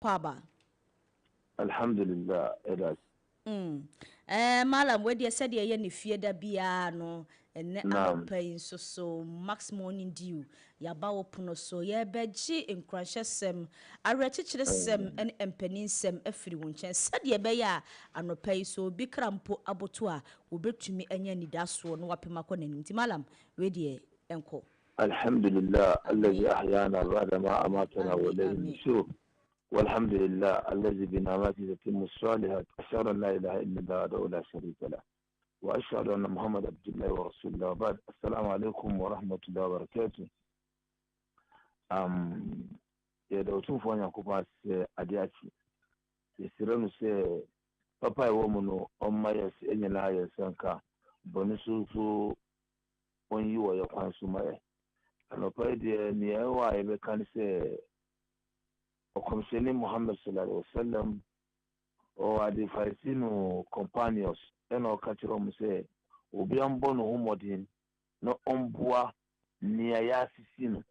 Paba. Alhamdulillah, it is. Malam, where they said ye ni fieda biano, and anopain so max morning dew, ya bow puno so ye beji in crusher sem, I retich sem and empenin sem every winch, said ye beya, anopay so big crampo abotua, will break to me any dasso, no wapimacon and Malam, where ye, uncle. Alhamdulillah, الذي أحيانا بعد ما أماتنا وإليه النشور. والحمد لله الذي بنعمته تتم الصالحات. أشهد أن لا إله إلا الله وحده لا شريك له وأشهد أن محمد عبد الله ورسول الله. وبعد السلام عليكم ورحمة الله وبركاته. يا دوتون فوانيا كوباس أدياتي يسيرنو سي papa e womuno omma yes enyina yesanka bonisufu onyi wo yakwan sumaye anopa de ne ewa ebe kan se okomsheni Muhammad sallallahu alaihi wasallam o adifasinu companions eno katiro mse obi ambo no humodin no omboa ne ayasisinu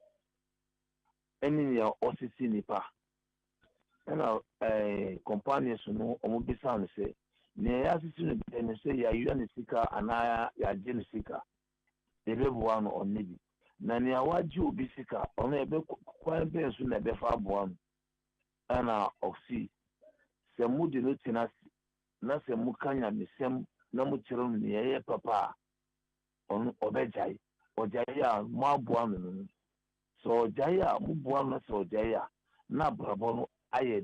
eni ya osisini pa ena companions no omubisa no se ne ayasisinu ne se ya yuani sika anaya ya jeni sika ebebuwa no onibi na ne awaji obi sika ono ebe kwan be nso na ebe fa aboa no ana oksi semu de no tinasi na semu kanya mesem na mu kire no ne ye papa on obejai ojai a mo aboa no so ojai a mo boa no so ojai a na brabo no aye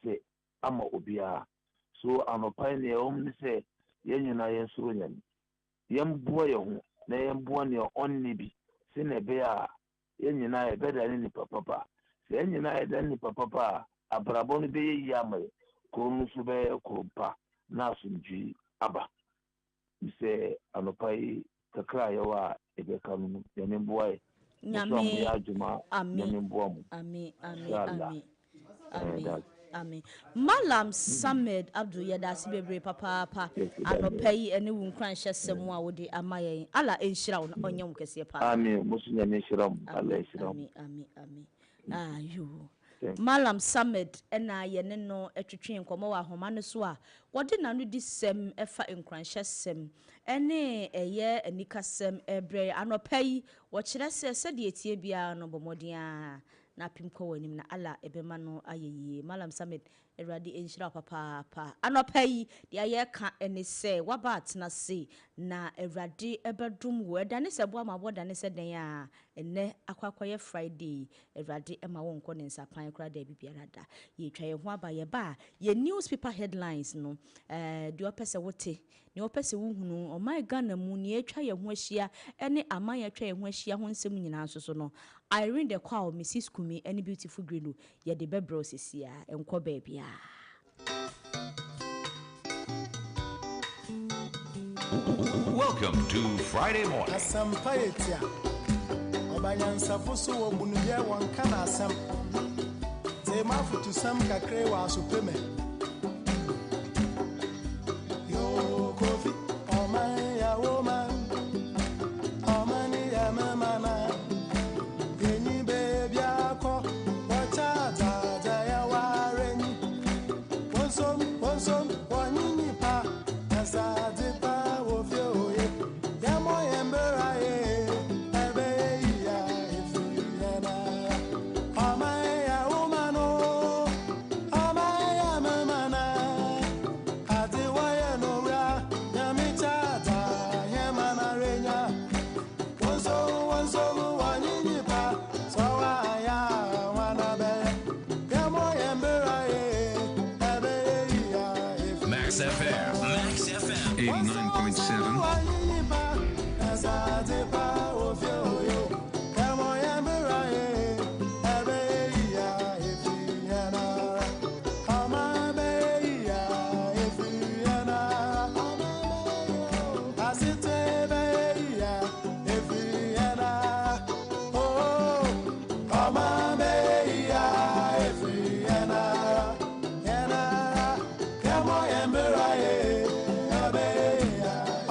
se ama obia so anopai ne ni se yenyina yensuro nyam yemboa ye ho na yemboa ne onni bi se ne be a yenyina e beda ne papa se yenyina e dan ni papa abrabo no be yi amai ko nu su be ko na sunji aba se anopai kakra yawa ebe kanu yene mboa e nyame ya juma nyame mboa mu ami Malam Samed Abdul Yadasi bebre papa anopai ene wu nkran hyesem a wode amaye ala enhyira wo onye wo kese pa amen musunya ne shiram Allah shiram amen ayo Malam Samed ena ye ne no etwetwe nkomo wa homa no so a wode nanu di sem efa nkran hyesem ene eye anikasem ebre anopai wo kire se de etie bia no bomodia na pimko wanim na ala ebema no ayeye Malam Samed erade enhyira papa anopai de aye ka ene se wabat na se na erade ebedum wo edane se bo ama bodane se den a ene akwakoye Friday erade ema wo nko ne nsapan kra da bibiara da ye twa ye ho aba ye ba ye newspaper headlines no de opese wote ne opese wo hunu o my Ghana mu ne etwa ye ho ahia ene aman ye twa ye ho ahia ho nsem nyina so no Irene de Kwao Mrs. Kumi any beautiful green ye de bebro sesia enko baabia. Welcome to Friday morning. Asampayetia Obanyansa foso wo bunuye wonka na asam Te mafutu sam kakre wa supeme Yo kofi o man ya woman o man ya mama na Yeni baby ako wacha ta ya wareni Wonsom wanyini pa asade pa wo fe oye ya mo yembera ye ebe ya ifuyana amaya umano amaya mamana ade waya no ra ya mi chata ya mana renya wonso wanyini pa so ya wana be ya mo yembera ye ebe ya ifuyana Max FM 89.7.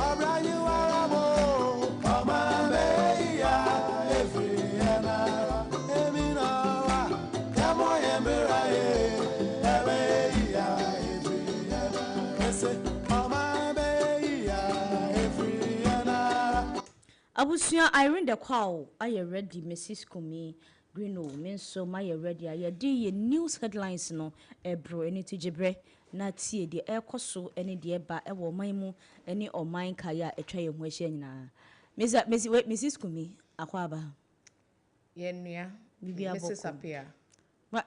Abraham Abusua Irene the Quao, are you ready, Mrs. Kumi? Green men so my ready. I ye news headlines no, bro, any to jebre, not see the air coso, any dear ba, maimu, any or mine kaya, a tray of wishing. Mrs. Kumi, Aquaba. Yenya, Bibia Mrs. Boko. Apia. What?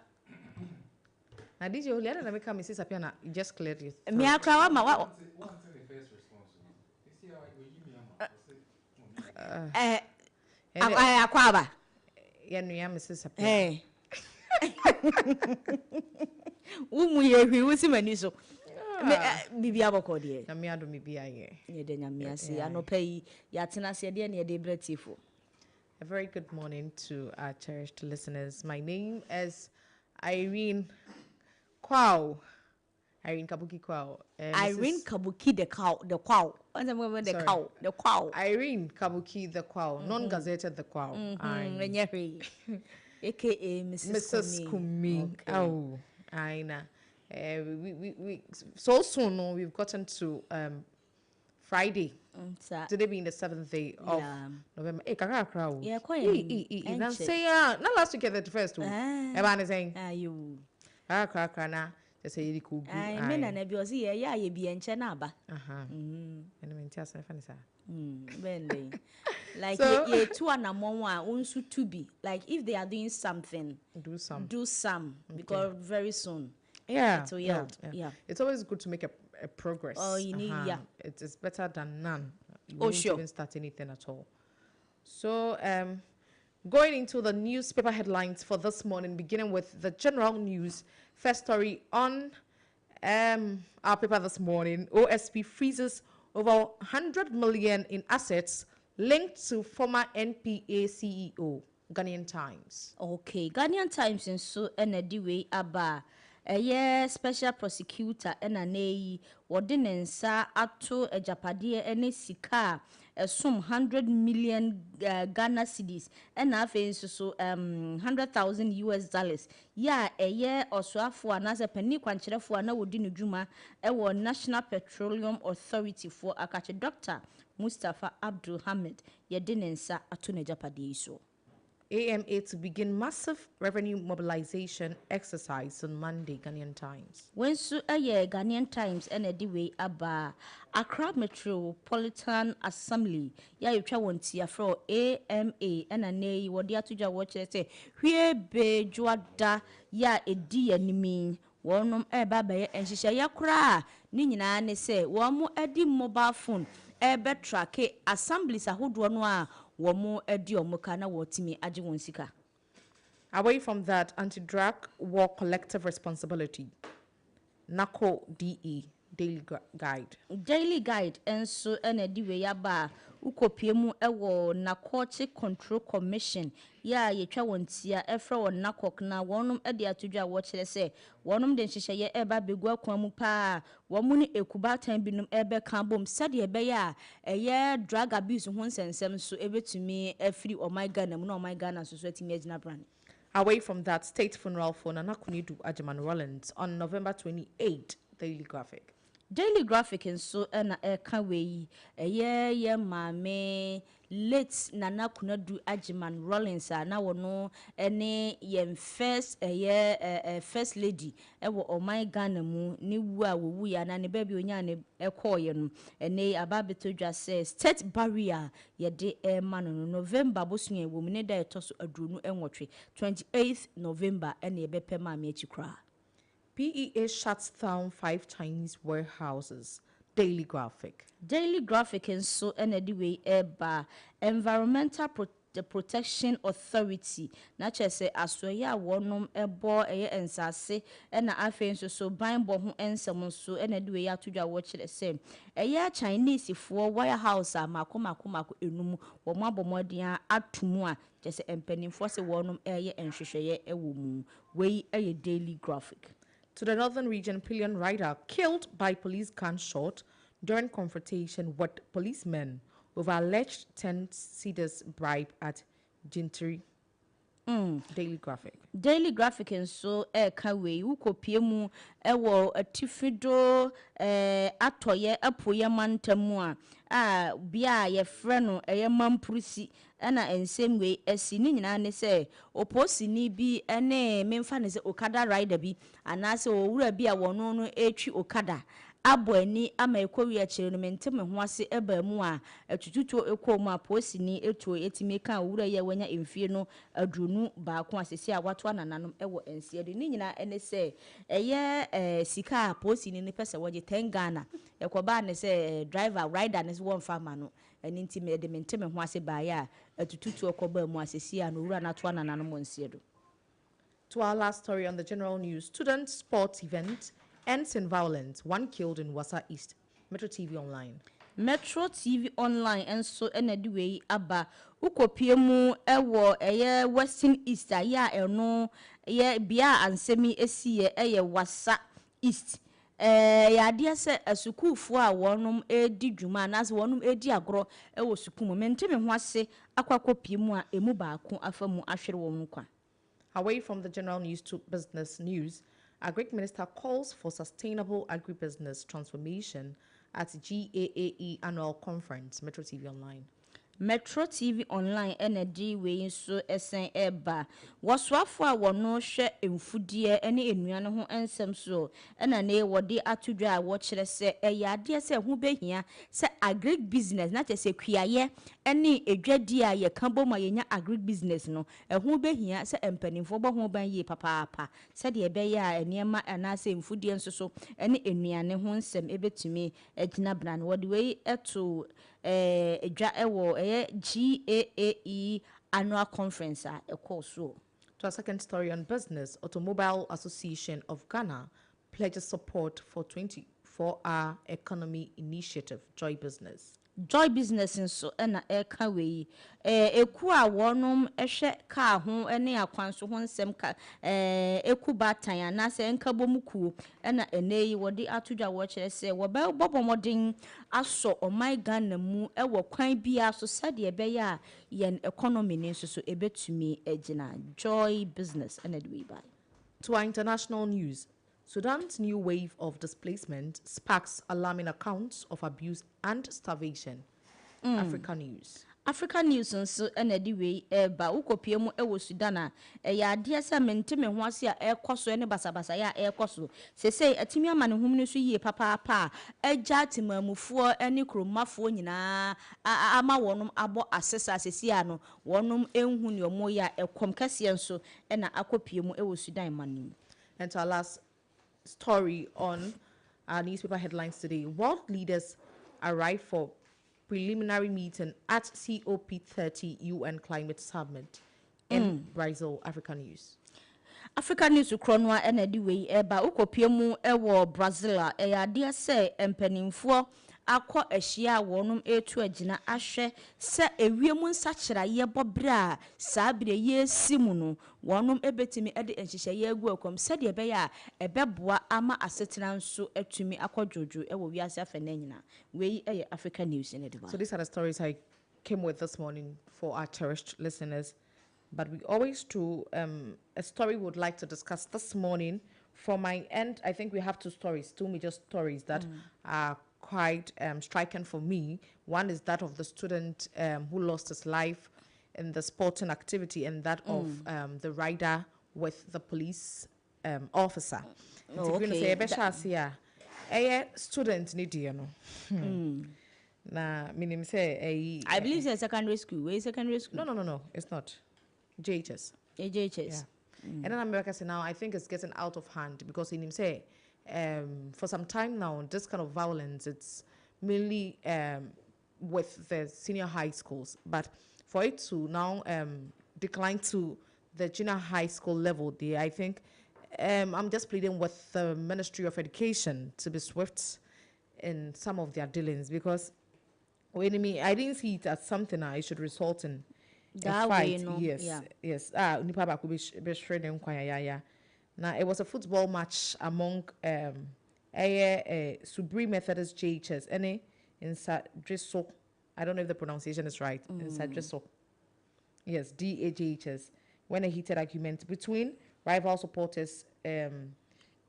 Now, did you let me come, Mrs. Apia? You just cleared you. Me, I cry, my Aquaba. Yenya, Mrs. Apia. Hey. Ye, we see many so. Bibia Boko, dear. Namia do me be a Yedenya see, I no pay Yatina said, dear, near the beautiful. A very good morning to our cherished listeners. My name is Irene Kwao. Irene Kabuki Kwao. Irene Kabuki the cow, the cow. What's the moment the cow, the cow? Irene Kabuki the Kwao, non-gazetted the Kwao. AKA Mrs. Kumi. Okay. Oh, Aina. We so soon we've gotten to Friday. Today being the 7th day of November. Yeah, quite. Then say not last week the first week. Everyone is saying You. na just say you could. I mean, and if you're here, yeah, you be in Chanaba. And I mean, tell us funny sir. Bendy. Like, So- ye two and a one, also to be. Like, if they are doing something, Do some. do some. Because very soon. Yeah. So, yeah. It's always good to make a progress. Oh, you need, yeah. It is better than none. You Oh, won't sure. even start anything at all. So, going into the newspaper headlines for this morning, beginning with the general news. First story on our paper this morning. OSP freezes over 100 million in assets linked to former NPA CEO. Ghanaian Times. Okay, Ghanaian Times and so way aba. Special prosecutor NNA ordinance ato ejapade ene sika sum 100 million Ghana cedis and afen so 100,000 US dollars ya osuafo anase pani kwankyerefo na wodi no dwuma wo National Petroleum Authority for akache Dr. Mustafa Abdul Hamid yedinensa ato na ejapade so. AMA to begin massive revenue mobilization exercise on Monday, Ghanaian Times. When so Ghanaian Times and way aba Accra Metropolitan Assembly ya yetwa wontia from AMA and anay wodi atoja wo kire say hwie bejwada ya edi animi wonom eba baye enhihye yakura ni nyina ne say wo mo edi mobile phone ebe track assemblies ahodo no a womo edi omuka na wotimi age won sika. Away from that, anti-drug war collective responsibility. NACO DE Daily Guide. Daily Guide enso ena diwe yaba ukopie mu ewo Narcotic Control Commission ya yetwa wontia efra won NACOC na wonum ede atodwa wo kire se wonum de nhyehyeye eba begu akwan mu pa womu ne ekubatan binum ebe kan bom sade ebe ya eye drug abuse ho nsensem so ebetumi afiri omaiga na mu na omaiga na so so atimi agina brand. Away from that, state funeral for Nana Kunidu Ajaman Rollins on November 28, Daily Graphic. Daily Graphic and so na kanwe ye mame late Nana Kunadu Ajiman Rollins na wono ene ye first first lady ewo omai Ghana mu ni wu a wo ya na ne baby onya ne ekoye no ene ababetodwa says state barrier ye de man no November bosunye wo mu ne da etoso adrunu enwotwe 28th November ene ye bepe ma me achikra. PEA shuts down 5 Chinese warehouses. Daily Graphic. Daily Graphic and so anyway eba Environmental Protection Authority na chese asoya wonom ebo ensase na afen so ban bo ho ensem so anyway ya todwa wo kire se Chinese fo warehouse mako enum wo mabomodin atumu a chese empanimfo se wonom enhwehweye ewo mu wei Daily Graphic. To the northern region, pillion rider killed by police gunshot during confrontation with policemen over alleged 10 cedis bribe at Gintiri. Daily Graphic. Daily Graphic nso kawe ukopie mu ewo atifido atoye apoye mantamu a bia ye frɛ no mampurusi na ensemwe esi ni nyina ne se oposini bi ene memfa ne se okada rider bi anase owura bi a wono no etwi okada abɔani ama ekowi akire no menteme ho ase eba mu a atututu ekomu a posini etuo etime ka owura ye wanya emfie no adunu baako asese a wato anananom ewo ensie de ni nyina ene se sika posini ne pese woje 10 Ghana ekoba ne se driver rider ne won fa ma no eni ntime de menteme ho ase ba ya atututu ekoba mu asese a no owura na to anananom ensie do. To our last story on the general news, student sports event ends in violence. 1 killed in Wasa East. Metro TV Online. Metro TV Online enso enedi wei aba ukopie mu ewo Western East ya eno ye bia ansemi esiye Wasa East. Ya dia se asukufo a wonum edi dwuma na se wonum edi agro ewo sukumu menteme ho ase akwakopie mu a emu baako afamu ahwere won kwa. Away from the general news to business news, Agric Minister calls for sustainable agribusiness transformation at GAAE Annual Conference. Metro TV Online. Metro TV Online energy we so esen eba waswafo a wono hwe emfudie ene enuane ho ensem so ena ne wode atudwa a wo kire se ade se ho behia se agric business na te se kuaye ene edwadi a ye kan bom ayenya agric business no ho behia se empanimfo bo ho ban ye papa se de ebe ya eniema ana se emfudie nso so ene enuane ho ensem ebetumi agina bra no wode we eto edwa ewo GAAE Annual Conference a ekoso. To our second story on business, Automobile Association of Ghana pledges support for 24-hour economy initiative, Joy Business. Joy Business nso na eka we eku a wonum ehwe ka ho ene akwanso ho nsem ka eku batan anase enka bomuku na eneyi wode atudwa wo kire se wo be bobomodin aso oman Ghana mu ewo kwan bia so sade ebe ya yen economy ne nso so ebetumi agina Joy Business na de we buy. To our international news, Sudan's new wave of displacement sparks alarming accounts of abuse and starvation. Africa News. Africa News nso enedi we ba ukopie mu ewo Sudan a ya ade se menteme ho ase a ekoso ene basabasa ya ekoso sesei atimi ama ne hum ne so yie papa agya timamufuo ene kromafo nyina ama wonum abo asesa sesi ano wonum enhu ne omo ya ekom kase nso ena akopie mu ewo Sudan manim. And to our last story on our newspaper headlines today, world leaders arrive for preliminary meeting at COP30 UN Climate Summit in Brazil. Africa News. Africa News ukronwa enedi we eba ukopie mu ewo Brazil a ade se empanimfo akọ ehia wonum etu agina ahwe se ewiemu nsakira ye bobra saa bire ye simu no wonum ebetimi ede enhihye ye agu akom se de ebe ya ebeboa ama asetena nso atumi akọjojo ewo wiase afena nyina we Africa News in the. So these are the stories I came with this morning for our cherished listeners, but we always do a story we would like to discuss this morning. From my end, I think we have two major stories that are quite striking for me. One is that of the student who lost his life in the sporting activity, and that of the rider with the police officer. Student na minim say I believe it's secondary school. Where is secondary school? No, it's not. JHS. JHS. Yeah. And then America say now I think it's getting out of hand because in him say for some time now this kind of violence it's mainly with the senior high schools, but for it to now decline to the junior high school level, I think I'm just pleading with the Ministry of Education to be swift in some of their dealings, because I didn't see it as something I should result in that fight. way, no. Yes. Now it was a football match among Subri Methodist JHS in Sadriso. I don't know if the pronunciation is right. In Sadriso. Yes, DAJHS. when a heated argument between rival supporters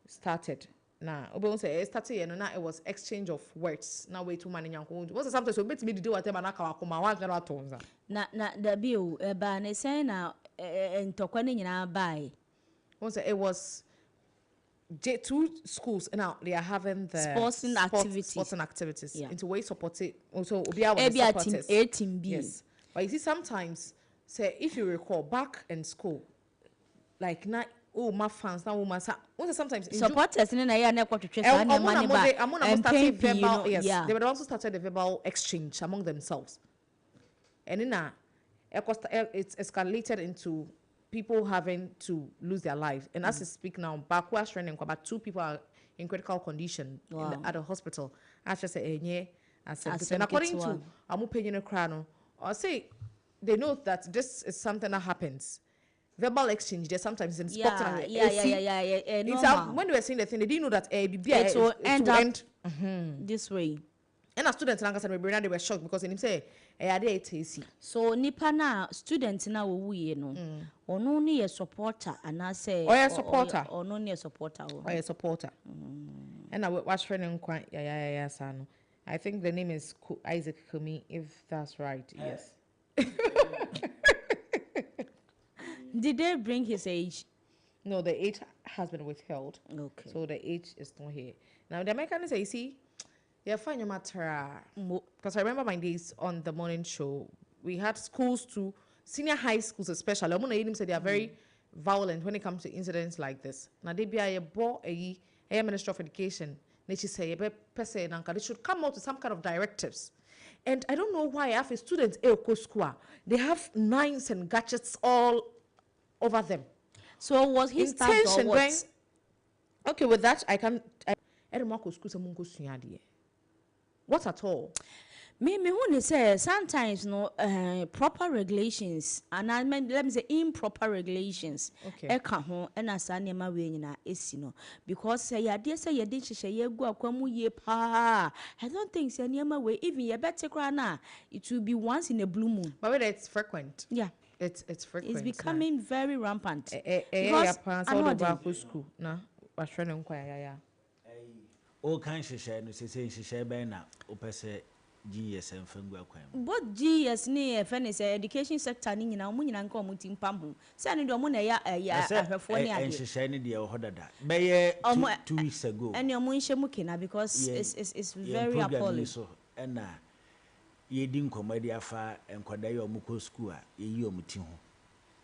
started. Now, it started, and now it was exchange of words. Now, wait too many young ones. What's sometimes so bit me to do whatever I can. Na the bill, ban is saying now, and talking in our buy. Once it was two schools now they are having the sports activities yeah. Into way support it also A team B. Yes, but you see sometimes say if you recall back in school like now my fans now woman sometimes supporters in a year na to trace and verbal yes yeah. They would also started the verbal exchange among themselves and then it's escalated into people having to lose their lives. And as I speak now, backwards trending, about 2 people are in critical condition at the hospital. As I say, and according to Amu Krano, I say they know that this is something that happens. Verbal exchange, there's sometimes in sport. When they were saying the thing, they didn't know that it will end this way. And as students, they were shocked because they say, so nipa na student na wo no ono ne ye supporter and I say supporter ono ne supporter supporter and I was friend sano. I think the name is Isaac Kumi, if that's right. Yes. Did they bring his age? No, the age has been withheld. Okay, so the age is not here now. The Americans say, see, yeah, fine, your matter. Because I remember my days on the morning show, we had schools too, senior high schools especially. I'm going to say they are very violent when it comes to incidents like this. Now they be a Minister of Education. They say they should come out with some kind of directives. And I don't know why after students school they have knives and gadgets all over them. So was his intention going? Okay, with that I can. What at all? Me who say sometimes no proper regulations and I mean let me say improper regulations. Okay. Eka ho na sa nema we nyina esi no because say ya dey say ya dey hihye ye gu akwamu ye pa. I don't think say nema we even ye better kra na it will be once in a blue moon. But whether it's frequent. Yeah. It's frequent. It's becoming very rampant. Because I'm not back to school. No. Was friend inquire all kinds of share no say share ben na opese GS and fengwa kwam. But GS ni say education sector ni nyina omu nyina nka omu timpam ho. Say ani do omu na ya ahwefo ni ade. And share ni de hodada. Be 2 weeks ago. And omu nhye mu kina because it's very appalling. So na ye din komadi afa enkwada ye omu ko school a ye yi omu ti ho.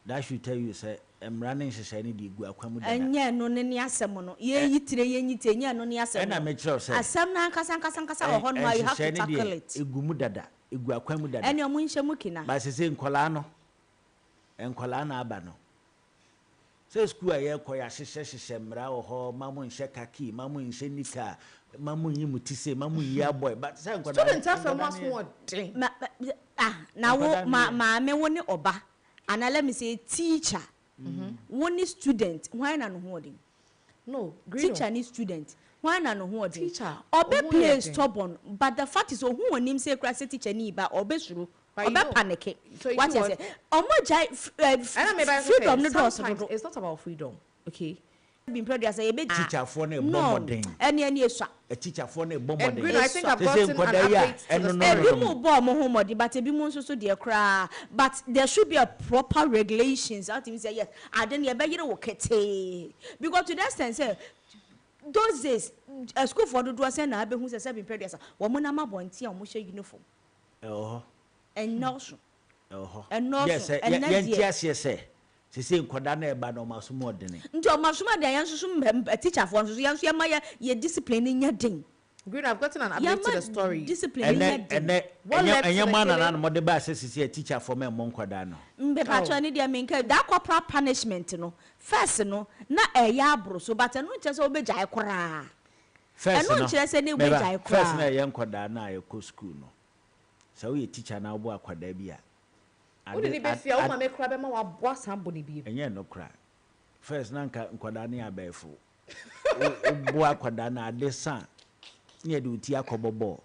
That should tell you say running share ni de gu akwamu da. Enya no ne ni asem no. Ye yitire ye nyite enya no ni asem. Na me kire say. Asem na kasa ho no you have to tackle it. Egumu dada, egu akwamu dada. Enya omu nhye mu kina. Ba se nkola na aba no. Say school a ye koya hye mra wo ho mamu nhye kaki, mamu nhye nika, mamu nyi mutise, mamu yi boy. But say nkola. Students have from one na wo ma me wo ni oba. And let me say teacher. One is student, why na no holding? No, teacher and student. Why na no holding? Teacher. Obe play stubborn, but the fact is who on him say class teacher ni ba obe suru. Obe panic. So what you say? Omo jai freedom no do. It's not about freedom. Okay. Been proud as a teacher for na bombarding. Any eswa. A teacher for na bombarding. And I think I've gotten an update to the story. Ebi mu bo mo homodi but ebi mu nso so de kra but there should be a proper regulations. Out him say yes. I then you be yire wo kete. Because to that extent say those days a school for do say na be hu say been proud as wo mo na ma bonti a wo hye uniform. And no so. And no so. And yes. Say nkoda na eba no masumo odene nti o masuma de yan susu teacher for nso yan so yan ma ye discipline nya den. Green, I've gotten an update to the story. Discipline nya den. And man na mo de ba say a teacher for me mo nkoda no mbe patro ni de menka that corporal punishment no first no na eya abro so but no nche say obejai kora first no nche say na obejai kora first na ye nkoda na ye ko school no so we teacher na obo akwada bia Udi ni be fia o ma me kra be ma wa boa sambo ni bi. Enye no kra. First na nkwada na abefo. O boa kwada na adesa. Nye de uti akobobo.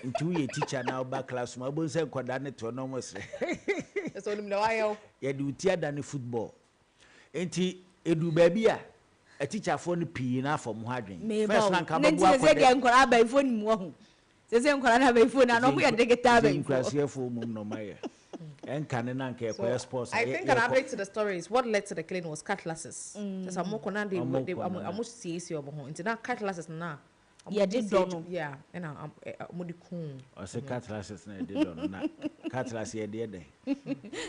Nti we teacher na oba class ma bo se nkwada ne to no mo se. So nim na wa yo. Ye de uti ada ne football. enti edu baabi a teacher for no pii na afom ho adwen first rank ababu akode nti se nkora abaifo ni mo ho se nkora na abaifo na no mo ye digital abaifo nkwasiefo mum no maye enkane na nka ekwa sports I think an update to the story is what led to the killing was cutlasses. There's a more conan they almost see obo ho nti na cutlasses na yeah did don yeah and amudi kun o se cutlasses na did don na cutlass ye de den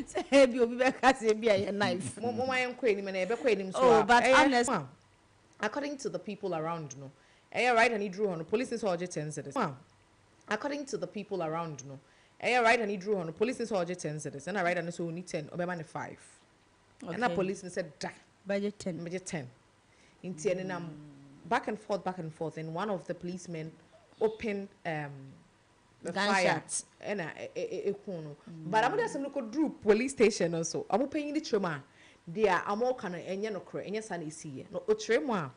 say bi obi be ka say bi a knife mo man kwa ni me na ebe kwa ni so oh but honest according to the people around no right and he drew on the police is all 10 cedis according to the people around no right and he drew on the police is all 10 cedis and I right and so only 10 obema 5 and the police said budget 10 in TNN back and forth and one of the policemen opened the fire and but I'm just look drew police station also I'm paying the trauma they are more kind of enya no kre enya san isi no otremu a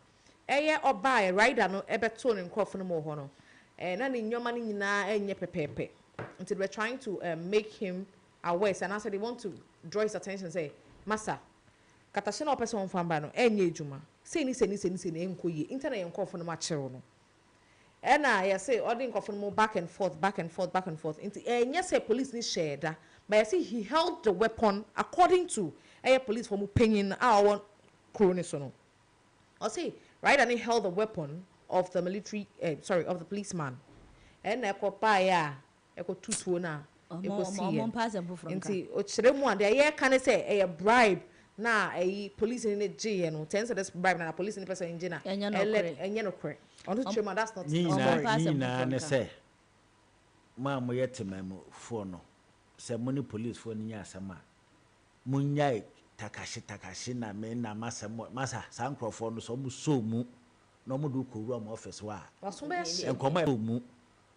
eye oba rider no ebeto ne nkrofo no mo ho no na ne nyoma ni nyina enye pepepe until we're trying to make him aware and I said they want to draw his attention say massa katashe na person famba no enye ejuma say ni enkoye internet nkrofo no ma chero no na ya say all the nkrofo no back and forth until enye say police ni share da but I see he held the weapon according to police for opinion our corona so no I say right and he held the weapon of the military of the policeman and ya tutuo na nti o chere mu ande ye kan say bribe na police ni je no 10 cedis bribe na police ni person nje na enye no kre on to chema that's not na say ma mo yetemamu fo no say money police fo ni asama munyai takashi na me na masa sankrofo no so mu so mu no mu du koru am office wa enkomo mu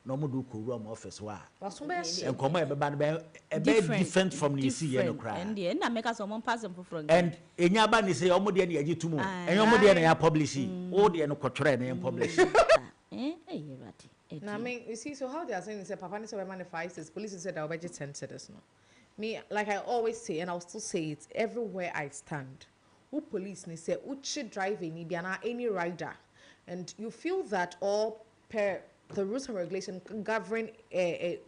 no mu du koru am office wa enkomo e beba no be different from the see no cry and na make us on pass for front and enya ba ni say omo de na yagitu mu enyo omo de na ya publish o de no kwotwere na publish now I mean you see so how they are saying say papa ni say manifest police said that budget 10 cedis no me like I always say and I'll still say it everywhere I stand who police ni say uchi driving ni bia na any rider and you feel that all per the rules and regulations governing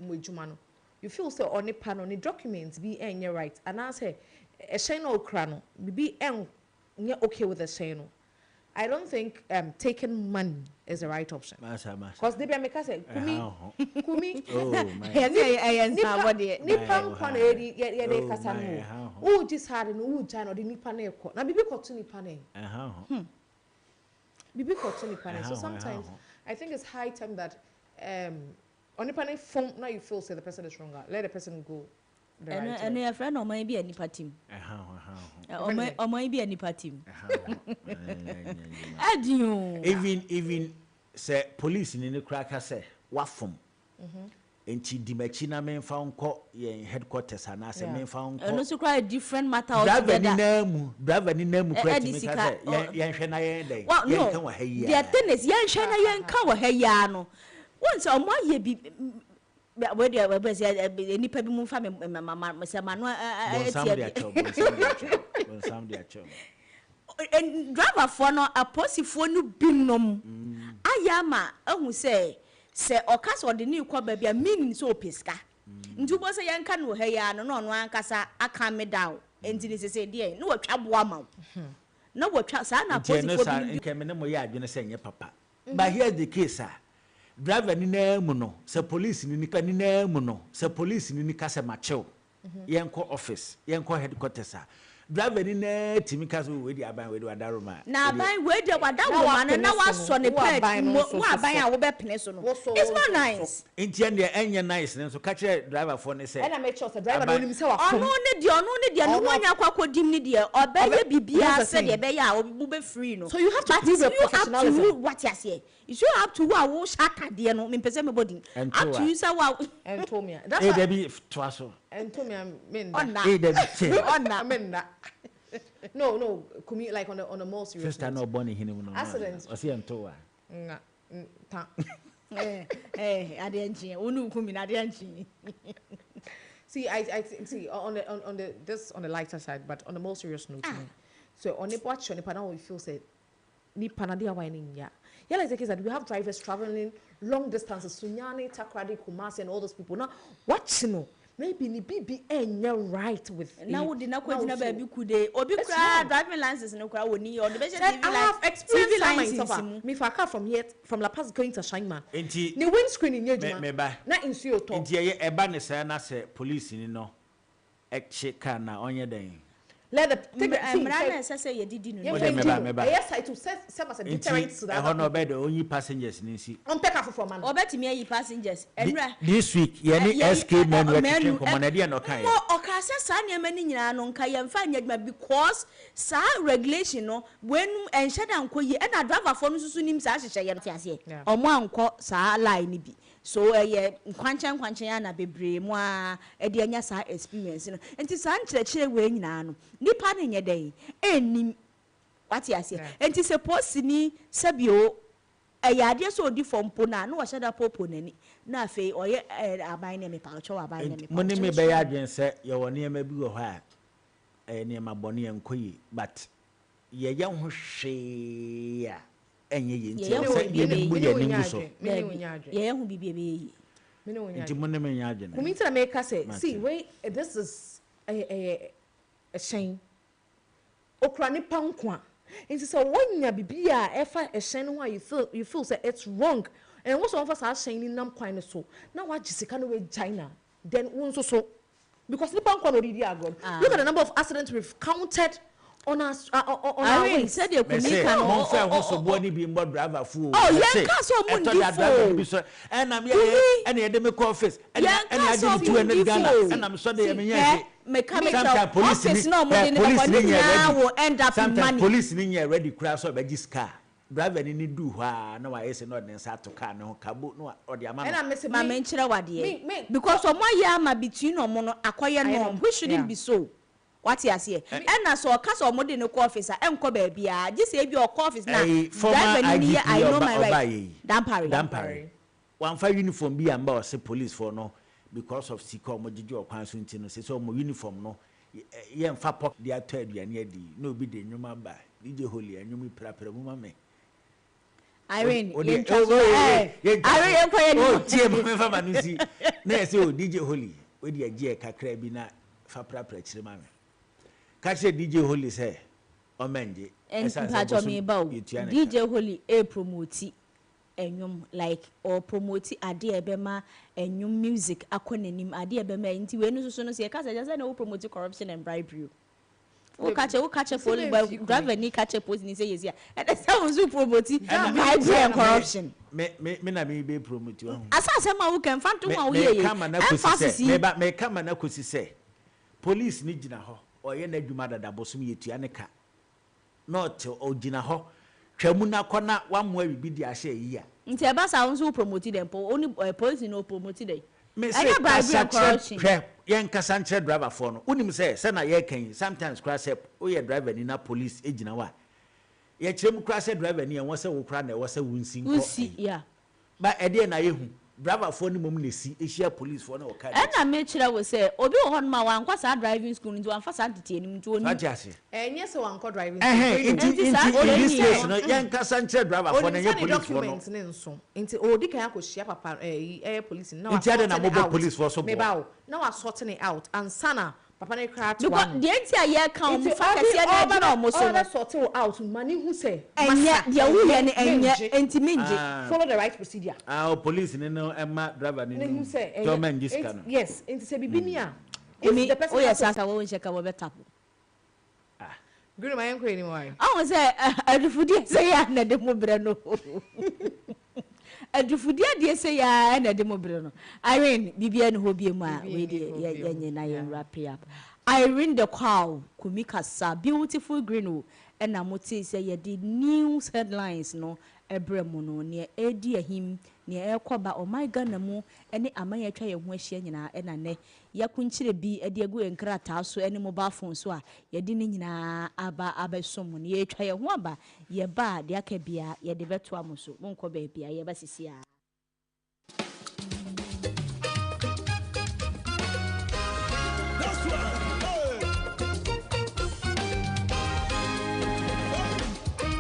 mujuma no you feel say on panel ni documents be enye right and I say a shine no kra no be okay with the shine. I don't think taking money is the right option. Because they be make us say kumi. Oh my. Nipa nkwa na ye dey kasa no. Who just had no who China the nipa na ekọ. Na bibi kotu nipa na. Bibi kotu nipa na. So sometimes I think it's high time that on nipa na phone now you feel say the person is stronger. Let the person go. And your friend or maybe a nipa team. Or maybe a nipa team. Even say police in the cracker say wafum. Enti di machi na me fa nko ye headquarters ana say me fa nko. No so cry different matter altogether. Driver ni na mu kwati me ka say ye hwe na ye dey. Ye kan wa hayi. The thing is ye hwe na ye kan wa hayi no. Once o mo ye bi we dey we say nipa bi mu fa me say manu and driver for no aposi for no binom ayama ahu say okas or the new kwa bia meaning so peska nti bo say yanka no ha ya no no ankasa aka me down enti ni say dey no watwa boa ma no watwa sa na aposi for bi nke me ne mo ya adwene say nye papa but here's the case driver ni na mu no say police ni nika ni na mu no say police ni nika say machew yenko office yenko headquarters driver ni na timi ka so we di aban we di wadaroma na aban we di wadaroma na waso ne pet mo aban a wo be pene so no it's not nice enti enye nice so ka kire driver for ne say na make sure say driver no nim say wa ono ne di no wanya kwakodim ni de obeye bibia say de be ya wo be free no so you have to prove your professionalism what you say you have to wo shaka de no me pese me body up to you say wa and told me that's why dey twaso and told me men on men no kumi like on a more serious first time no born in him no accidents o see ntowa ta adenchi onu kumi na adenchi see I see on the lighter side but on the more serious note So on the watch on the panel, we feel say, nipa na dia whining ya. Yeah, like the case that we have drivers traveling long distances, Sunyani, Takrady, Kumasi, and all those people. Now, what you know? Maybe ni BBN right with. Now we didn't quite know baby could they obi cry driving license no cry we need or the best I have experience myself. Me for a car from here from La Paz going to Shaima. Enti the windscreen in your me ba. Na insuo to. Enti ye eba ne say na say police ni no. Ekche car na onye den. Let the take Mrana say you did no. Me ba. Yes, I to serve as a deterrent to that. No be the only passengers ni si. On pick up for man. Obetimi ayi passengers. Enra. This week ye ni SK men we kitchen command no kan. No okase sa ne ma ni nyina no nka ye mfa nyadma because sa regulation no when enhye da nko yi na driver for no susu nim sa hyehye ye no tiase. Omo anko sa line ni bi. So ye nkwanchen ya na bebre mu a e de anya sa experience no. Enti sa nkyerɛkyerɛ we nyina no. Nipa ne nye dai enim wati ase. Enti se posini sabio ayade so odi fompo na no wahada popo nani na afei oye aban ne me pa cho aban ne me pa. Mo ne me be ya adwen se ye woni ema bi wo ha ne ema bone enkoyi but ye ye ho hwe a enye ye nti se ye ne mu ye ningu so ye hu bibie be yi nti mo ne me nya adwen. Kumi tell me ka say see wait this is a shame okra ni pankwa. It's so when you be a shame why you feel say it's wrong. And what's one of us are saying nam kwine so. Now what Jessica no way China. Then so because the pankwa already are gone. Look at the number of accidents we've counted on us on our way. Said you could make no so body be more driver fool. Oh yeah, cause so money and I'm here and they make office and I did 200 Ghana and I'm so they me mechanic police no money will end up in money. Police ni ready crash so be car. Driver ni do ha na wa yes no den sa to car no kabo no or the amount. And I miss ma menchire wade because omo ya ma between omo no akoye no we shouldn't be so. What you say? And na so case omo de no officer enko ba bia ji say bi o office na driver ni I know my right. Dampare. One fire uniform bi amba o say police for no because of sika omo gigi o kwan so ntino say so omo uniform no ye mfa pok dia to aduane adi no bi de nwuma ba DJ Holy anwumi prapra mu ma me Irene Irene enko no tie mo me fa manusi na say o DJ Holy we de agi e kakra bi na fa prapra kire ma me catch DJ Holy say o menje esa me ba DJ Holy e promote enyum like or promote ade ebema enyum music akonanim ade ebema nti we no so no say ka say just na we promote corruption and bribery o catch police driver ni catch police ni say yes ya and say we promote bribery and corruption me na me be promote o asase ma wo kan fanto ma wo ye me kama na kosi say police ni gina ho oye na adwuma dada bosom yetua ne ka not o gina ho twamu na kona wamwa bibi di ahye yi a nti e ba sa won promote dem po only police no promote dem me say bribery and corruption yen kasa nche driver for no unim say na ye kan sometimes crash up o ye driver ni na police e gina wa ye kirem crash driver ni e won say wo kra na e wo say wunsi nko yeah ba e de na ye hu driver for ni mom na si e share police for na o ka na me kira we say obi wo hon ma wan kwasa driving school nti wan fasa tete enim nti oni ajase enye se wan ko driving school this case no yen kasa nche driver for na ye police for no nti o di kan akohia papa police na wa nti ade na mo police for so me ba na wa sorting it out and sana papa na cry to one because the entire year count focus here na na almost so sort it out money who say enye dia wu ye ne enye enti minje follow the right procedure police ni no emma driver ni no government this can yes enti say bibi ni a if the person oh yes asa wo check wo beta guru my enko ni why I want say adufudi say ya na de mo bre no adufudi ade say ya na de mo bre no Irene bibia no ho biemu a we de yenye na yen wrap up Irene the cow kumikasa beautiful green o na moti say ye the news headlines no ebremu no ne edi ahim ne ekoba oh my god na mu ene amanya atwa ye ho ahia nyina na ne yakunkyire bi edi agu enkrata so ene mobile phone so a ye di ne nyina aba abesom ne ye atwa ye ho aba ye ba de aka bia ye de beto amoso monko ba bia ye basisi a